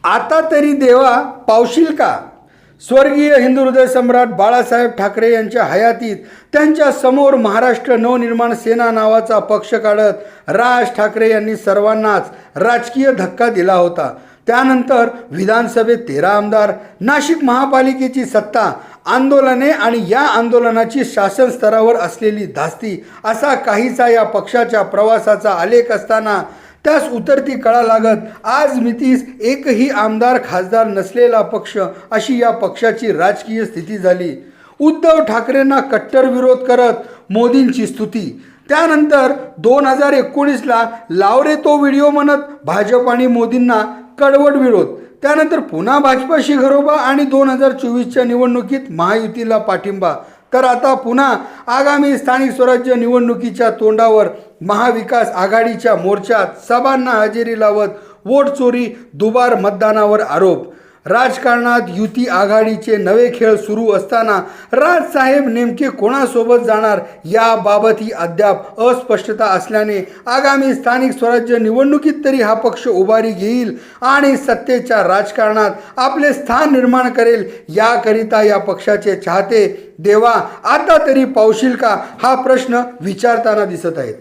आता तरी देवा पावशील का? स्वर्गीय हिंदू हृदय सम्राट बाळासाहेब ठाकरे यांच्या हयातीत त्यांच्या समोर महाराष्ट्र नवनिर्माण सेना नावाचा पक्ष काढत राज ठाकरे यांनी सर्वांनाच राजकीय धक्का दिला होता। त्यानंतर विधानसभेत 13 आमदार, नाशिक महापालिकेची सत्ता, आंदोलने आणि या आंदोलनाची शासन स्तरावर असलेली धास्ती असा काहीसा या पक्षाच्या प्रवासाचा आलेख असताना त्यास उतरती कळा लागत आज मितीस एकही आमदार खासदार नसलेला पक्ष अशी या पक्षाची राजकीय स्थिती झाली। उद्धव ठाकरेंना कट्टर विरोध करत मोदींची स्तुती, त्यानंतर 2019ला लाव रे तो व्हिडिओ म्हणत भाजप आणि मोदींना कडवट विरोध, त्यानंतर पुन्हा भाजपाशी घरोबा आणि 2024च्या निवडणुकीत महायुतीला पाठिंबा, तर आता पुन्हा आगामी स्थानिक स्वराज्य निवडणुकीच्या तोंडावर महाविकास आघाडीच्या मोर्चात सभांना हजेरी लावत वोट चोरी, दुबार मतदानावर आरोप। राजकारणात युती आघाडीचे नवे खेळ सुरू असताना राजसाहेब नेमके कोणासोबत जाणार याबाबतही अद्याप अस्पष्टता असल्याने आगामी स्थानिक स्वराज्य निवडणुकीत तरी हा पक्ष उभारी घेईल आणि सत्तेच्या राजकारणात आपले स्थान निर्माण करेल याकरिता या पक्षाचे चाहते देवा आता तरी पावशील का हा प्रश्न विचारताना दिसत आहेत।